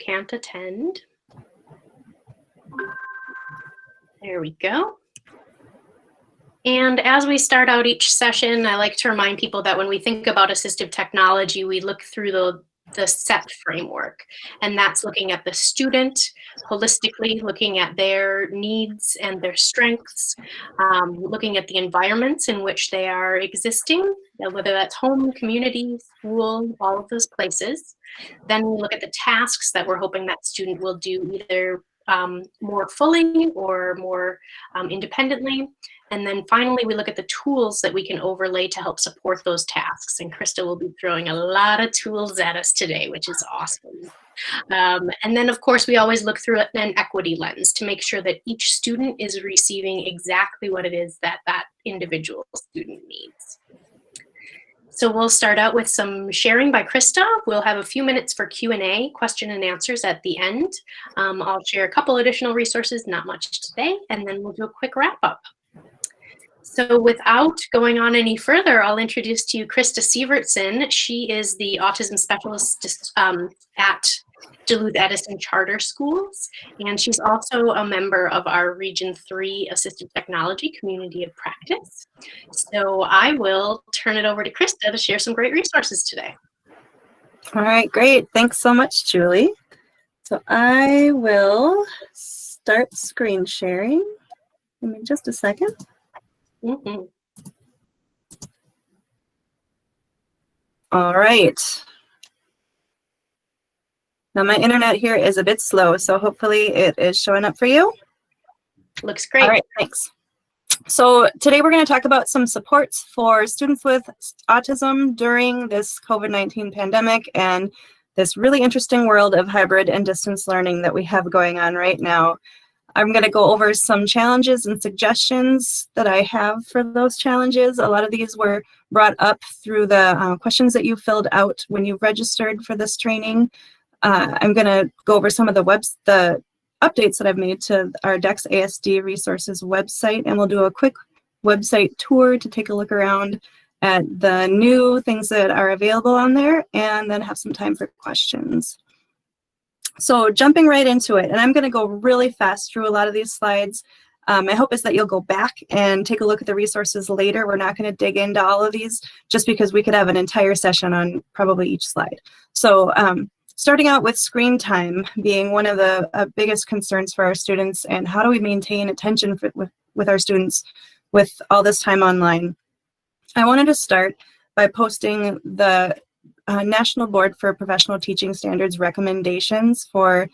can't attend. There we go. And as we start out each session, I like to remind people that when we think about assistive technology, we look through the SET framework, and that's looking at the student holistically, looking at their needs and their strengths, looking at the environments in which they are existing, whether that's home, community, school, all of those places. Then we look at the tasks that we're hoping that student will do either more fully or more independently. And then finally, we look at the tools that we can overlay to help support those tasks. And Krista will be throwing a lot of tools at us today, which is awesome. And then, of course, we always look through an equity lens to make sure that each student is receiving exactly what it is that that individual student needs. So we'll start out with some sharing by Krista. We'll have a few minutes for Q&A, question and answers at the end. I'll share a couple additional resources, not much today, and then we'll do a quick wrap up. So without going on any further, I'll introduce to you Krista Sievertson. She is the autism specialist at Duluth Edison Charter Schools, and she's also a member of our Region 3 Assistive Technology Community of Practice. So I will turn it over to Krista to share some great resources today. All right, great. Thanks so much, Julie. So I will start screen sharing. Give me just a second. Mm-hmm. All right. Now my internet here is a bit slow, so hopefully it is showing up for you. Looks great. All right, thanks. So today we're going to talk about some supports for students with autism during this COVID-19 pandemic and this really interesting world of hybrid and distance learning that we have going on right now. I'm going to go over some challenges and suggestions that I have for those challenges. A lot of these were brought up through the questions that you filled out when you registered for this training. I'm going to go over some of the updates that I've made to our DEX ASD resources website, and we'll do a quick website tour to take a look around at the new things that are available on there, and then have some time for questions. So jumping right into it, and I'm going to go really fast through a lot of these slides. My hope is that you'll go back and take a look at the resources later. We're not going to dig into all of these just because we could have an entire session on probably each slide. So starting out with screen time being one of the biggest concerns for our students, and how do we maintain attention with our students with all this time online. I wanted to start by posting the National Board for Professional Teaching Standards recommendations for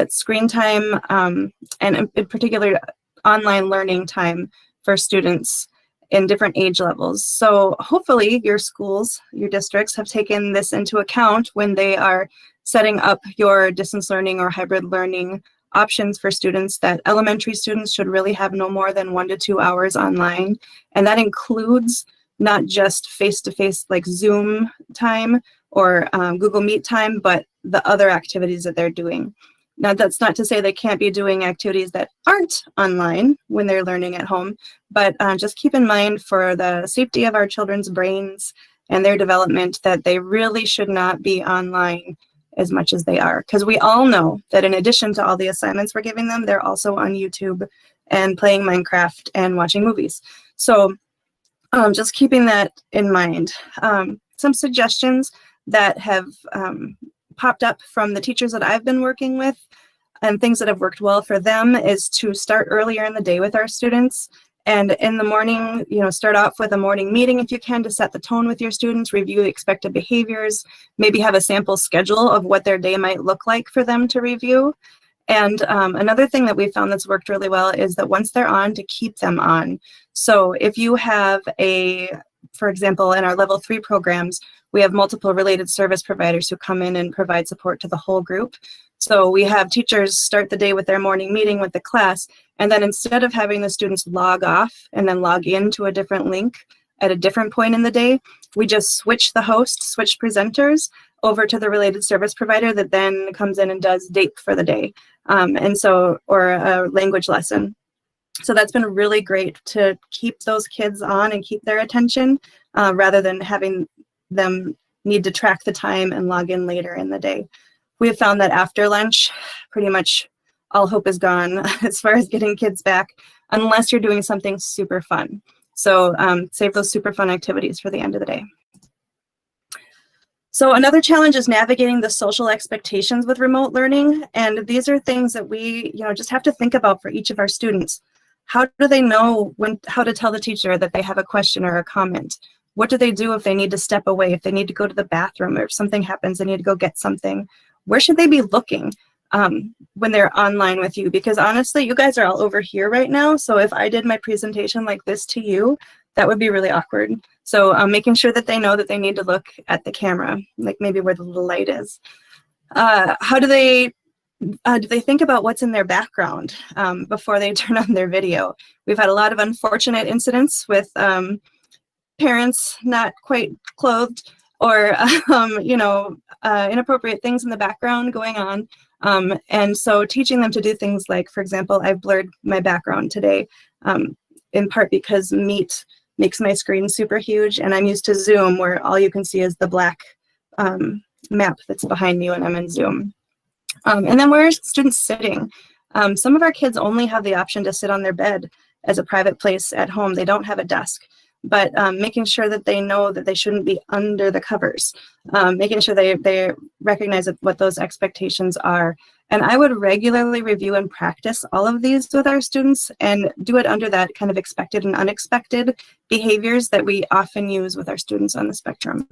screen time and in particular online learning time for students in different age levels. So hopefully your schools, your districts have taken this into account when they are setting up your distance learning or hybrid learning options for students, that elementary students should really have no more than 1 to 2 hours online. And that includes not just face-to-face like Zoom time or Google Meet time, but the other activities that they're doing. Now, that's not to say they can't be doing activities that aren't online when they're learning at home, but just keep in mind for the safety of our children's brains and their development that they really should not be online as much as they are. Because we all know that in addition to all the assignments we're giving them, they're also on YouTube and playing Minecraft and watching movies. So just keeping that in mind. Some suggestions that have popped up from the teachers that I've been working with and things that have worked well for them is to start earlier in the day with our students. And in the morning, start off with a morning meeting if you can to set the tone with your students, review expected behaviors, maybe have a sample schedule of what their day might look like for them to review. And another thing that we found that's worked really well is that once they're on, to keep them on. So if you have for example, in our level 3 programs, we have multiple related service providers who come in and provide support to the whole group. So we have teachers start the day with their morning meeting with the class, and then instead of having the students log off and then log into a different link at a different point in the day, we just switch the host, switch presenters over to the related service provider that then comes in and does DAPE for the day, or a language lesson. So that's been really great to keep those kids on and keep their attention rather than having them need to track the time and log in later in the day. we have found that after lunch, pretty much all hope is gone as far as getting kids back, unless you're doing something super fun. So save those super fun activities for the end of the day. So another challenge is navigating the social expectations with remote learning. And these are things that we, just have to think about for each of our students. How do they know how to tell the teacher that they have a question or a comment? What do they do if they need to step away, if they need to go to the bathroom, or if something happens, they need to go get something? Where should they be looking when they're online with you? Because honestly, you guys are all over here right now. So if I did my presentation like this to you, that would be really awkward. So making sure that they know that they need to look at the camera, like maybe where the little light is. How do they think about what's in their background before they turn on their video? We've had a lot of unfortunate incidents with parents not quite clothed, or inappropriate things in the background going on. And so teaching them to do things like, for example, I've blurred my background today, in part because Meet makes my screen super huge, and I'm used to Zoom where all you can see is the black map that's behind me when I'm in Zoom. And then where are students sitting? Some of our kids only have the option to sit on their bed as a private place at home. They don't have a desk. But making sure that they know that they shouldn't be under the covers, making sure they recognize what those expectations are. And I would regularly review and practice all of these with our students and do it under that kind of expected and unexpected behaviors that we often use with our students on the spectrum.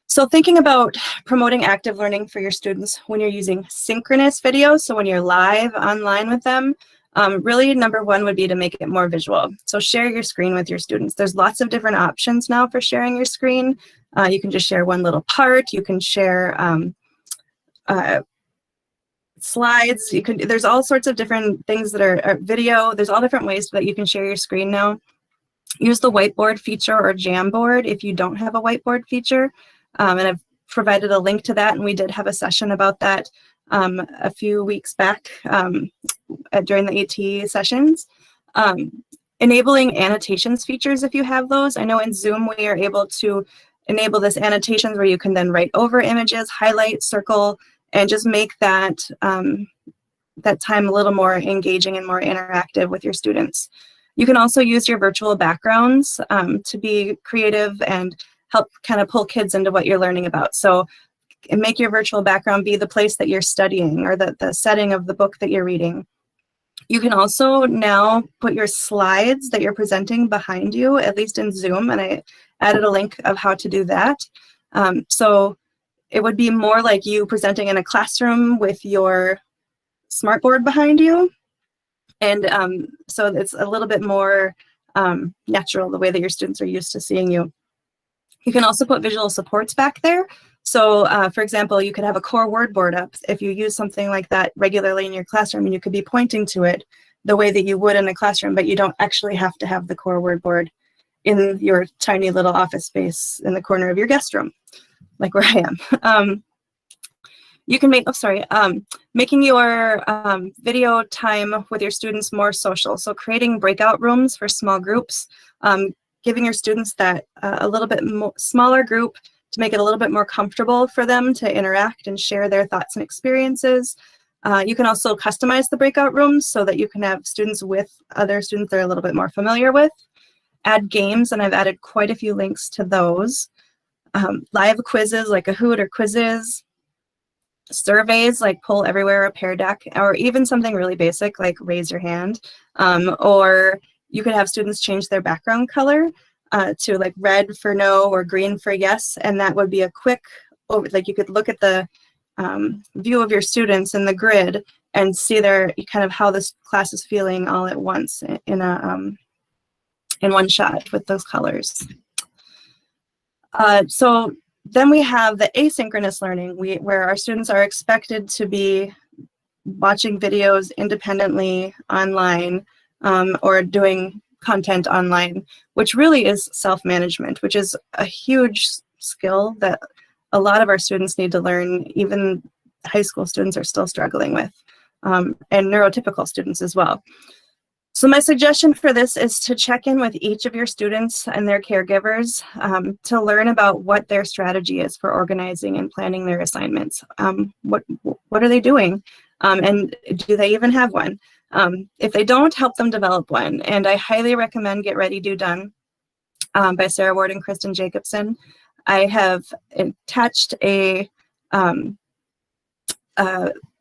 So thinking about promoting active learning for your students when you're using synchronous videos, so when you're live online with them, really, number one would be to make it more visual. So share your screen with your students. There's lots of different options now for sharing your screen. You can just share one little part. You can share slides. There's all sorts of different things that are video. There's all different ways that you can share your screen now. Use the whiteboard feature or Jamboard if you don't have a whiteboard feature. And I've provided a link to that, and we did have a session about that a few weeks back during the AT sessions. Enabling annotations features if you have those. I know in Zoom we are able to enable this annotations where you can then write over images, highlight, circle, and just make that that time a little more engaging and more interactive with your students. You can also use your virtual backgrounds to be creative and help kind of pull kids into what you're learning about. So make your virtual background be the place that you're studying or the setting of the book that you're reading. You can also now put your slides that you're presenting behind you, at least in Zoom, and I added a link of how to do that. So it would be more like you presenting in a classroom with your smartboard behind you. And so it's a little bit more natural, the way that your students are used to seeing you. You can also put visual supports back there. So for example, you could have a core word board up if you use something like that regularly in your classroom, and you could be pointing to it the way that you would in a classroom, but you don't actually have to have the core word board in your tiny little office space in the corner of your guest room, like where I am. You can make, making your video time with your students more social. So creating breakout rooms for small groups, giving your students that a little bit smaller group to make it a little bit more comfortable for them to interact and share their thoughts and experiences. You can also customize the breakout rooms so that you can have students with other students they're a little bit more familiar with. Add games, and I've added quite a few links to those. Live quizzes like Kahoot or Quizzes. Surveys like Poll Everywhere or Pear Deck, or even something really basic like raise your hand. Or you could have students change their background color to like red for no or green for yes, and that would be a quick, like you could look at the view of your students in the grid and see their kind of how this class is feeling all at once in one shot with those colors. So then we have the asynchronous learning, where our students are expected to be watching videos independently online or doing content online, which really is self-management, which is a huge skill that a lot of our students need to learn. Even high school students are still struggling with, and neurotypical students as well. So my suggestion for this is to check in with each of your students and their caregivers to learn about what their strategy is for organizing and planning their assignments. What are they doing? And do they even have one? If they don't, help them develop one. And I highly recommend Get Ready, Do Done by Sarah Ward and Kristen Jacobson. I have attached a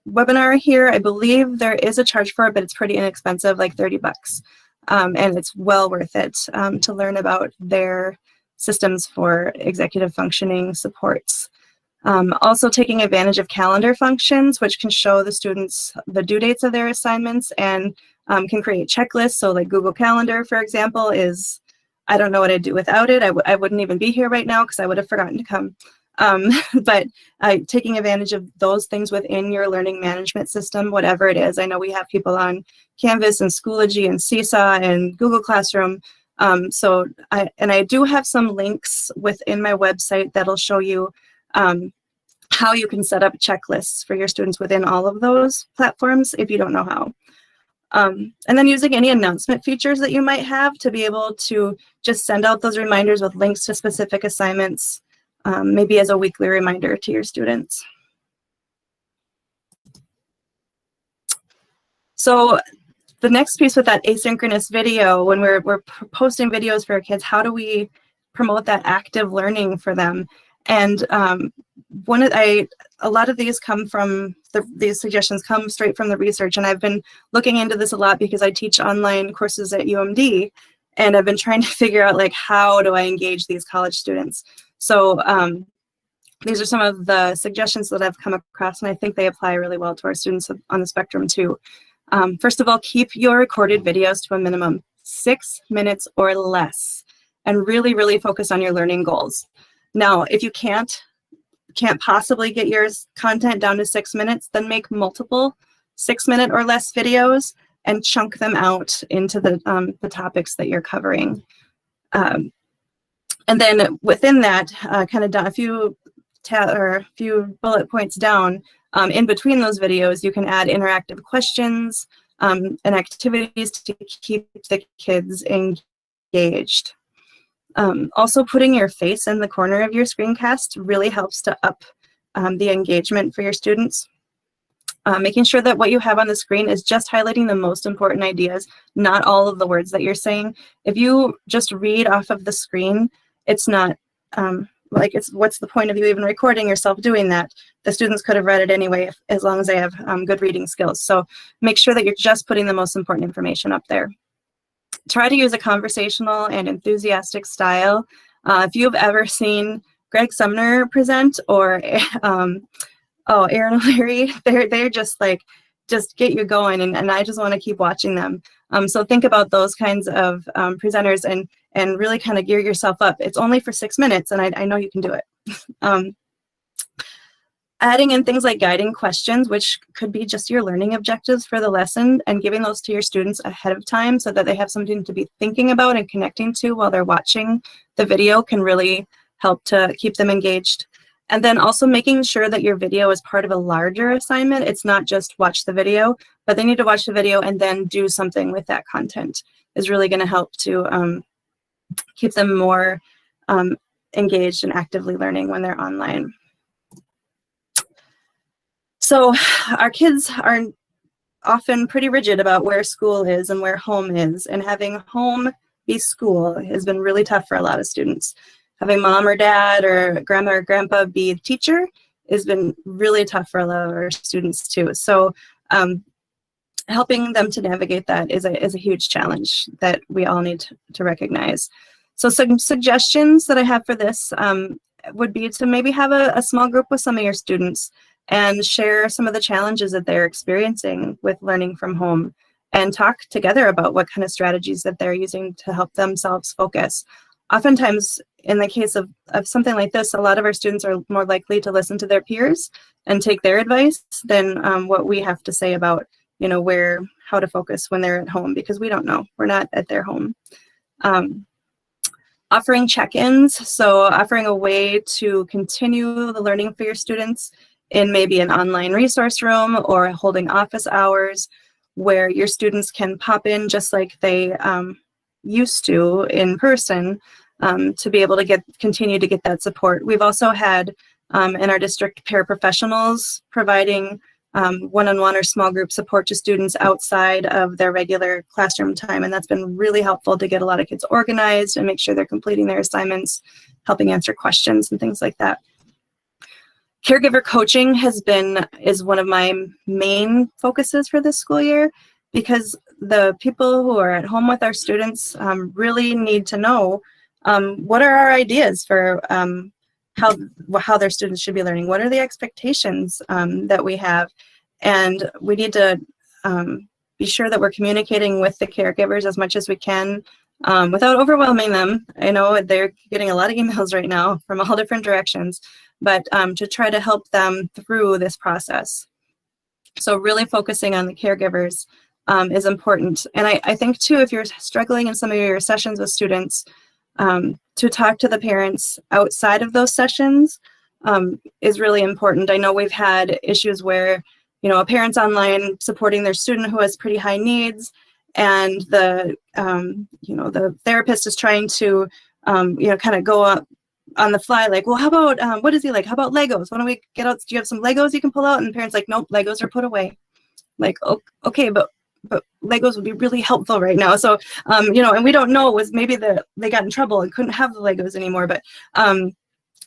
webinar here. I believe there is a charge for it, but it's pretty inexpensive, like 30 bucks. And it's well worth it to learn about their systems for executive functioning supports. Also taking advantage of calendar functions, which can show the students the due dates of their assignments and can create checklists. So like Google Calendar, for example, I don't know what I'd do without it. I wouldn't even be here right now because I would have forgotten to come. But taking advantage of those things within your learning management system, whatever it is. I know we have people on Canvas and Schoology and Seesaw and Google Classroom. So I do have some links within my website that'll show you how you can set up checklists for your students within all of those platforms if you don't know how. And then using any announcement features that you might have to be able to just send out those reminders with links to specific assignments, maybe as a weekly reminder to your students. So the next piece with that asynchronous video, when we're posting videos for our kids, how do we promote that active learning for them? And a lot of these come from, these suggestions come straight from the research, and I've been looking into this a lot because I teach online courses at UMD, and I've been trying to figure out like, how do I engage these college students? So these are some of the suggestions that I've come across, and I think they apply really well to our students on the spectrum too. First of all, keep your recorded videos to a minimum 6 minutes or less, and really, really focus on your learning goals. Now, if you can't possibly get your content down to 6 minutes, then make multiple 6-minute or less videos and chunk them out into the topics that you're covering. And then within that, kind of a few bullet points down, in between those videos, you can add interactive questions and activities to keep the kids engaged. Also, putting your face in the corner of your screencast really helps to up the engagement for your students. Making sure that what you have on the screen is just highlighting the most important ideas, not all of the words that you're saying. If you just read off of the screen, it's not what's the point of you even recording yourself doing that? The students could have read it anyway, as long as they have good reading skills. So make sure that you're just putting the most important information up there. Try to use a conversational and enthusiastic style. If you've ever seen Greg Sumner present or Aaron O'Leary, they're just like, just get you going, and I just want to keep watching them. So think about those kinds of presenters and really kind of gear yourself up. It's only for 6 minutes, and I know you can do it. Adding in things like guiding questions, which could be just your learning objectives for the lesson, and giving those to your students ahead of time so that they have something to be thinking about and connecting to while they're watching the video, can really help to keep them engaged. And then also making sure that your video is part of a larger assignment. It's not just watch the video, but they need to watch the video and then do something with that content is really going to help to keep them more engaged and actively learning when they're online. So our kids are often pretty rigid about where school is and where home is, and having home be school has been really tough for a lot of students. Having mom or dad or grandma or grandpa be the teacher has been really tough for a lot of our students too. So helping them to navigate that is a huge challenge that we all need to recognize. So some suggestions that I have for this would be to maybe have a small group with some of your students and share some of the challenges that they're experiencing with learning from home, and talk together about what kind of strategies that they're using to help themselves focus. Oftentimes, in the case of something like this, a lot of our students are more likely to listen to their peers and take their advice than what we have to say about, how to focus when they're at home, because we don't know. We're not at their home. Offering check-ins, so offering a way to continue the learning for your students in maybe an online resource room or holding office hours, where your students can pop in just like they used to in person, to be able to continue to get that support. We've also had in our district paraprofessionals providing one-on-one or small group support to students outside of their regular classroom time, and that's been really helpful to get a lot of kids organized and make sure they're completing their assignments, helping answer questions and things like that. Caregiver coaching is one of my main focuses for this school year, because the people who are at home with our students really need to know what are our ideas for how their students should be learning. What are the expectations that we have? And we need to be sure that we're communicating with the caregivers as much as we can without overwhelming them. I know they're getting a lot of emails right now from all different directions, but to try to help them through this process. So really focusing on the caregivers is important. And I think too, if you're struggling in some of your sessions with students, to talk to the parents outside of those sessions is really important. I know we've had issues where, you know, a parent's online supporting their student who has pretty high needs, and the therapist is trying to, kind of go up on the fly, like, well, how about, what is he like? How about Legos? Why don't we get out? Do you have some Legos you can pull out? And the parents like, nope, Legos are put away. Like, okay, but Legos would be really helpful right now. So, and we don't know, it was maybe they got in trouble and couldn't have the Legos anymore. But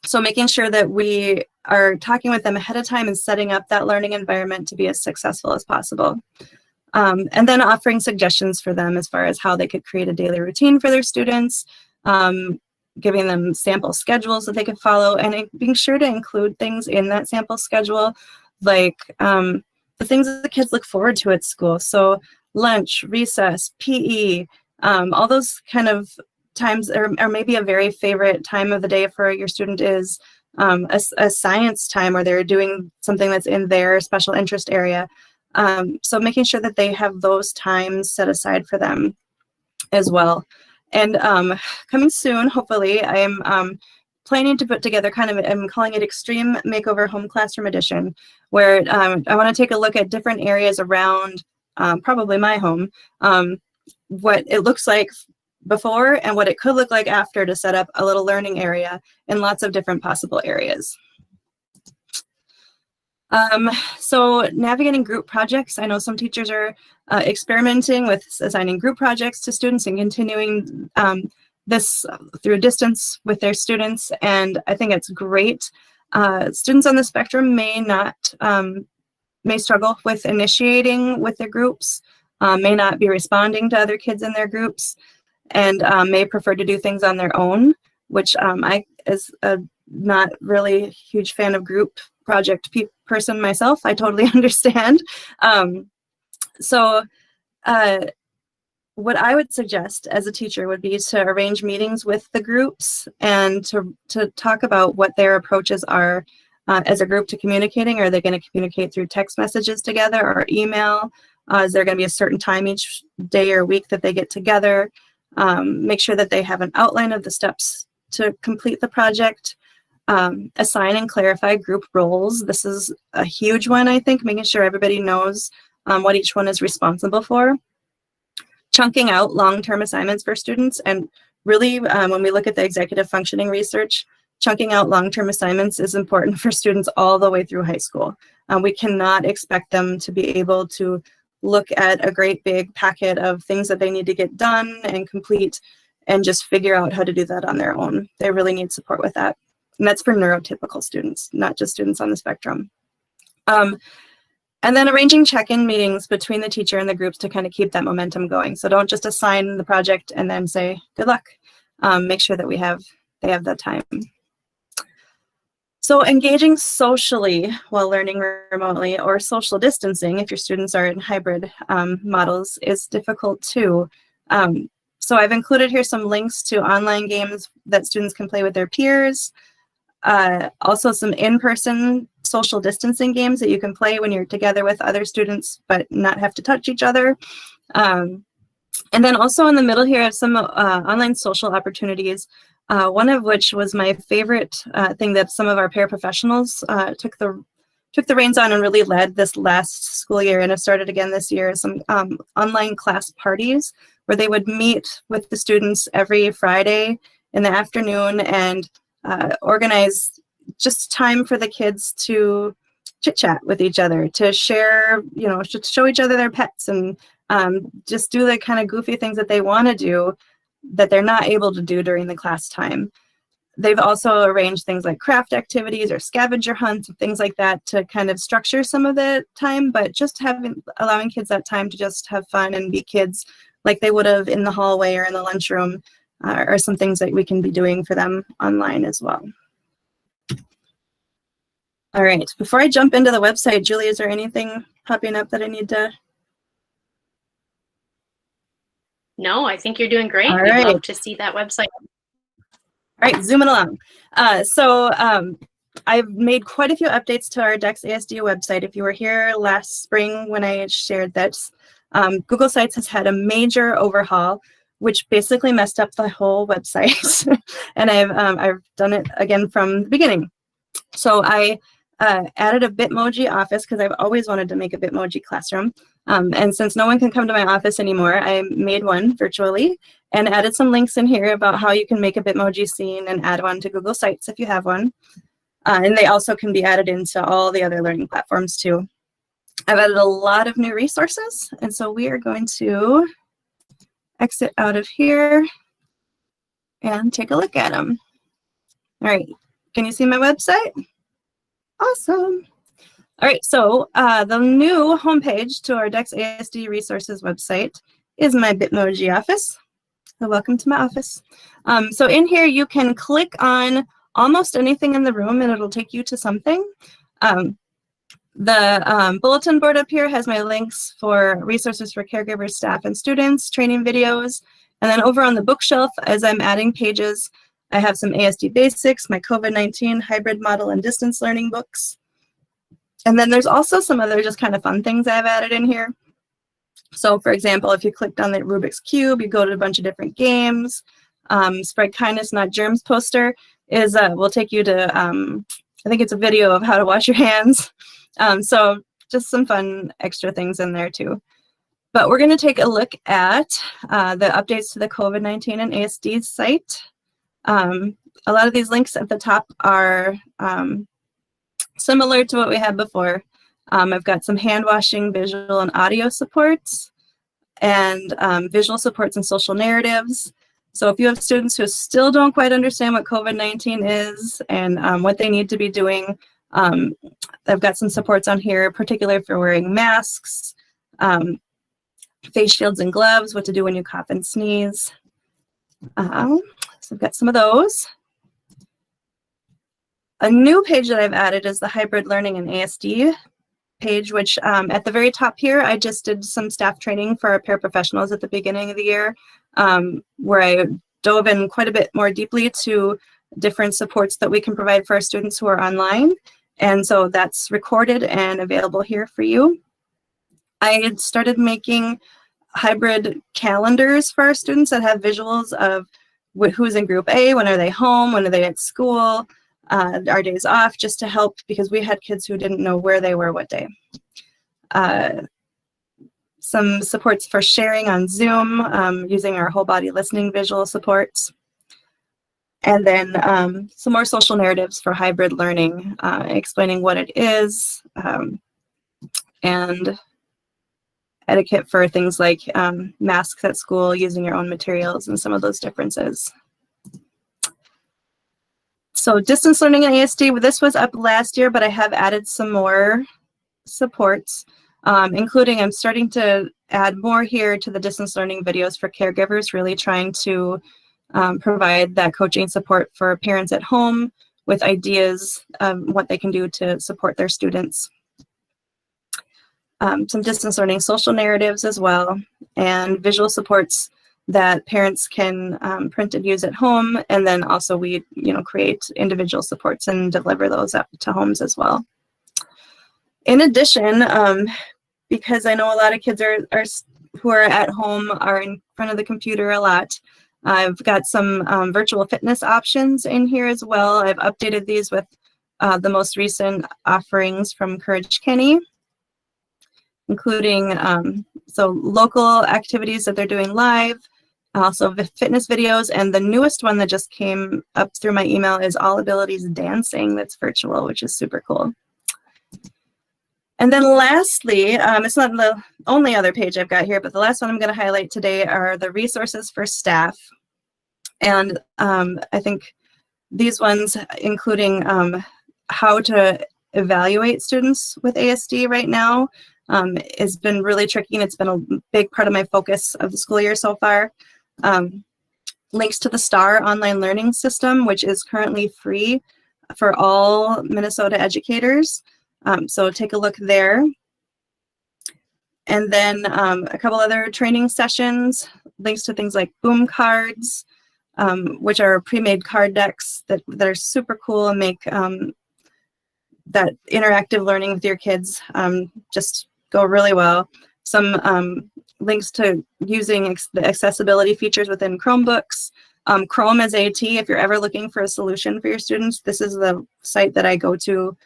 so making sure that we are talking with them ahead of time and setting up that learning environment to be as successful as possible. And then offering suggestions for them as far as how they could create a daily routine for their students, giving them sample schedules that they could follow, and being sure to include things in that sample schedule, like the things that the kids look forward to at school. So lunch, recess, PE, all those kind of times, or maybe a very favorite time of the day for your student is a science time where they're doing something that's in their special interest area. So making sure that they have those times set aside for them as well. And coming soon, hopefully, I am planning to put together I'm calling it Extreme Makeover Home Classroom Edition, where I want to take a look at different areas around probably my home, what it looks like before and what it could look like after, to set up a little learning area in lots of different possible areas. So navigating group projects. I know some teachers are experimenting with assigning group projects to students and continuing this through distance with their students, and I think it's great. Students on the spectrum may struggle with initiating with their groups, may not be responding to other kids in their groups, and may prefer to do things on their own, which I, as a not really huge fan of group project person myself, I totally understand. What I would suggest as a teacher would be to arrange meetings with the groups and to talk about what their approaches are as a group to communicating. Are they going to communicate through text messages together or email? Is there going to be a certain time each day or week that they get together? Make sure that they have an outline of the steps to complete the project. Assign and clarify group roles. This is a huge one, I think, making sure everybody knows what each one is responsible for. Chunking out long-term assignments for students, and really, when we look at the executive functioning research, chunking out long-term assignments is important for students all the way through high school. We cannot expect them to be able to look at a great big packet of things that they need to get done and complete and just figure out how to do that on their own. They really need support with that. And that's for neurotypical students, not just students on the spectrum. And then arranging check-in meetings between the teacher and the groups to kind of keep that momentum going. So don't just assign the project and then say, good luck. Make sure that they have that time. So engaging socially while learning remotely, or social distancing if your students are in hybrid models, is difficult too. So I've included here some links to online games that students can play with their peers. Also some in-person social distancing games that you can play when you're together with other students but not have to touch each other. And then also in the middle here I have some online social opportunities, one of which was my favorite thing that some of our paraprofessionals took the took the reins on and really led this last school year, and have started again this year, some online class parties where they would meet with the students every Friday in the afternoon and organize just time for the kids to chit chat with each other, to share, to show each other their pets, and just do the kind of goofy things that they want to do that they're not able to do during the class time. They've also arranged things like craft activities or scavenger hunts and things like that to kind of structure some of the time, but just allowing kids that time to just have fun and be kids like they would have in the hallway or in the lunchroom are some things that we can be doing for them online as well. All right, before I jump into the website, Julie, is there anything popping up that I need to? No, I think you're doing great. All We'd right. love to see that website. All right, zooming along. I've made quite a few updates to our DEX ASD website. If you were here last spring when I shared this, Google Sites has had a major overhaul, which basically messed up the whole website. And I've done it again from the beginning. So I added a Bitmoji office because I've always wanted to make a Bitmoji classroom. And since no one can come to my office anymore, I made one virtually and added some links in here about how you can make a Bitmoji scene and add one to Google Sites if you have one. And they also can be added into all the other learning platforms too. I've added a lot of new resources, and so we are going to exit out of here and take a look at them. All right, can you see my website? Awesome. All right, so the new homepage to our DEX ASD resources website is my Bitmoji office. So welcome to my office. So in here you can click on almost anything in the room and it'll take you to something. The bulletin board up here has my links for resources for caregivers, staff, and students, training videos. And then over on the bookshelf, as I'm adding pages, I have some ASD basics, my COVID-19 hybrid model and distance learning books. And then there's also some other just kind of fun things I've added in here. So for example, if you clicked on the Rubik's Cube, you go to a bunch of different games. Spread Kindness, Not Germs poster will take you to, I think it's a video of how to wash your hands. So just some fun extra things in there too. But we're going to take a look at the updates to the COVID-19 and ASD site. A lot of these links at the top are similar to what we had before. I've got some hand washing, visual and audio supports, and visual supports and social narratives. So if you have students who still don't quite understand what COVID-19 is and what they need to be doing, I've got some supports on here, particularly for wearing masks, face shields and gloves, what to do when you cough and sneeze. So I've got some of those. A new page that I've added is the hybrid learning and ASD page, which at the very top here, I just did some staff training for our paraprofessionals at the beginning of the year, where I dove in quite a bit more deeply to different supports that we can provide for our students who are online. And so that's recorded and available here for you. I had started making hybrid calendars for our students that have visuals of who's in group A, when are they home, when are they at school, our days off, just to help, because we had kids who didn't know where they were what day. Some supports for sharing on Zoom using our whole body listening visual supports. And then some more social narratives for hybrid learning, explaining what it is, and etiquette for things like masks at school, using your own materials, and some of those differences. So distance learning and ASD, this was up last year, but I have added some more supports, including I'm starting to add more here to the distance learning videos for caregivers, really trying to provide that coaching support for parents at home with ideas of what they can do to support their students. Some distance learning social narratives as well, and visual supports that parents can print and use at home, and then also we create individual supports and deliver those up to homes as well. In addition, because I know a lot of kids who are at home are in front of the computer a lot, I've got some virtual fitness options in here as well. I've updated these with the most recent offerings from Courage Kenny, including so local activities that they're doing live, also fitness videos, and the newest one that just came up through my email is All Abilities Dancing that's virtual, which is super cool. And then lastly, it's not the only other page I've got here, but the last one I'm going to highlight today are the resources for staff. And I think these ones, including how to evaluate students with ASD right now, has been really tricky, and it's been a big part of my focus of the school year so far. Links to the STAR online learning system, which is currently free for all Minnesota educators. So take a look there. And then a couple other training sessions, links to things like Boom Cards, which are pre-made card decks that are super cool and make that interactive learning with your kids just go really well. Some links to using the accessibility features within Chromebooks. Chrome is AT. If you're ever looking for a solution for your students, this is the site that I go to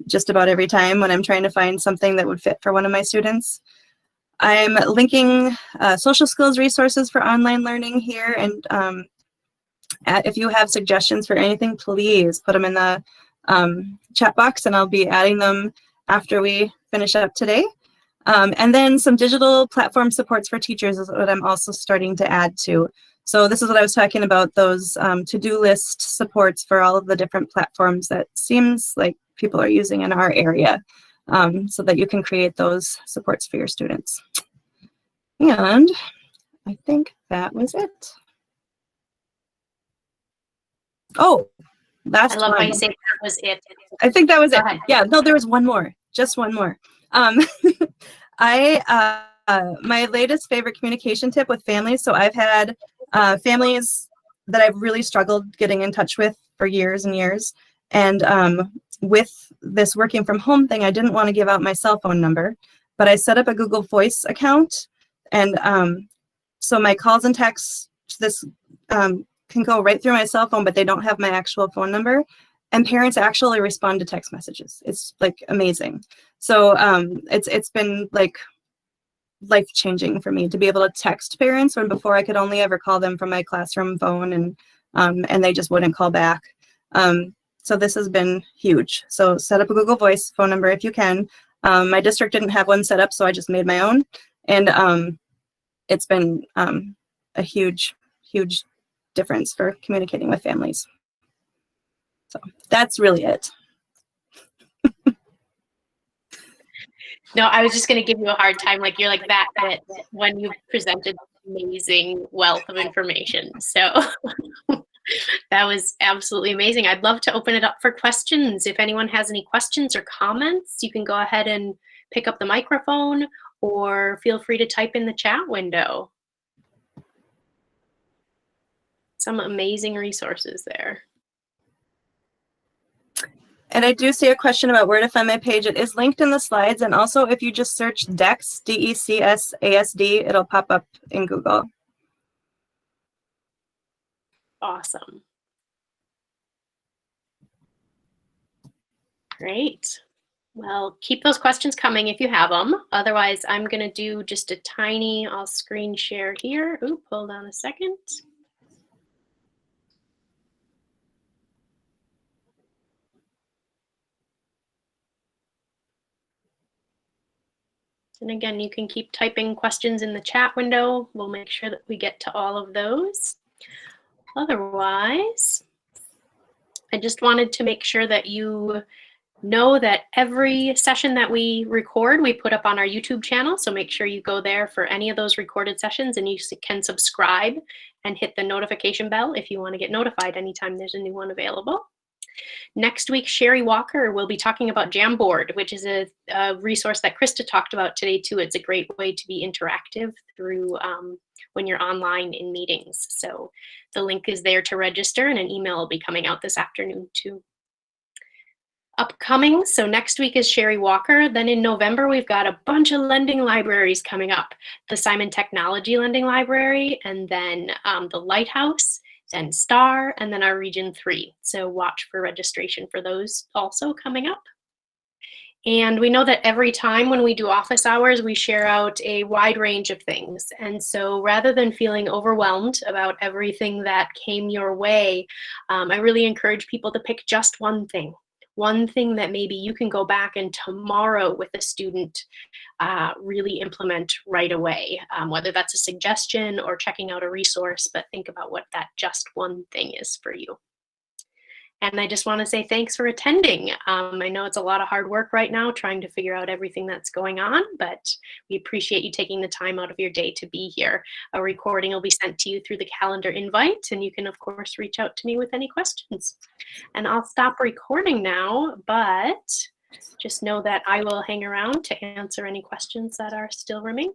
just about every time when I'm trying to find something that would fit for one of my students. I'm linking social skills resources for online learning here, and if you have suggestions for anything, please put them in the chat box, and I'll be adding them after we finish up today. And then some digital platform supports for teachers is what I'm also starting to add to. So this is what I was talking about, those to-do list supports for all of the different platforms that seems like people are using in our area, so that you can create those supports for your students. And I think that was it. Oh, last I love one. how you say that was it. I think that was it. Go ahead. Yeah, no, there was one more, just one more. My latest favorite communication tip with families. So I've had families that I've really struggled getting in touch with for years and years. And with this working from home thing, I didn't want to give out my cell phone number, but I set up a Google Voice account. And so my calls and texts, this can go right through my cell phone, but they don't have my actual phone number. And parents actually respond to text messages. It's like amazing. So it's been like life-changing for me to be able to text parents when before I could only ever call them from my classroom phone, and they just wouldn't call back. So this has been huge. So set up a Google Voice phone number if you can. My district didn't have one set up, so I just made my own. And it's been a huge, huge difference for communicating with families. So that's really it. No, I was just going to give you a hard time. Like, you're like that when you presented amazing wealth of information. So that was absolutely amazing. I'd love to open it up for questions. If anyone has any questions or comments, you can go ahead and pick up the microphone or feel free to type in the chat window. Some amazing resources there. And I do see a question about where to find my page. It is linked in the slides. And also, if you just search DECS, D-E-C-S-A-S-D, it'll pop up in Google. Awesome. Great. Well, keep those questions coming if you have them. Otherwise, I'm going to do just a tiny, I'll screen share here. Ooh, hold on a second. And again, you can keep typing questions in the chat window. We'll make sure that we get to all of those. Otherwise, I just wanted to make sure that you know that every session that we record, we put up on our YouTube channel. So make sure you go there for any of those recorded sessions, and you can subscribe and hit the notification bell if you want to get notified anytime there's a new one available. Next week, Sherry Walker will be talking about Jamboard, which is a resource that Krista talked about today too. It's a great way to be interactive through when you're online in meetings. So the link is there to register, and an email will be coming out this afternoon too. Upcoming, so next week is Sherry Walker. Then in November, we've got a bunch of lending libraries coming up. The Simon Technology Lending Library, and then the Lighthouse, then STAR, and then our Region 3. So watch for registration for those also coming up. And we know that every time when we do office hours, we share out a wide range of things. And so rather than feeling overwhelmed about everything that came your way, I really encourage people to pick just one thing that maybe you can go back and tomorrow with a student really implement right away, whether that's a suggestion or checking out a resource, but think about what that just one thing is for you. And I just want to say thanks for attending. I know it's a lot of hard work right now trying to figure out everything that's going on, but we appreciate you taking the time out of your day to be here. A recording will be sent to you through the calendar invite, and you can, of course, reach out to me with any questions. And I'll stop recording now, but just know that I will hang around to answer any questions that are still remaining.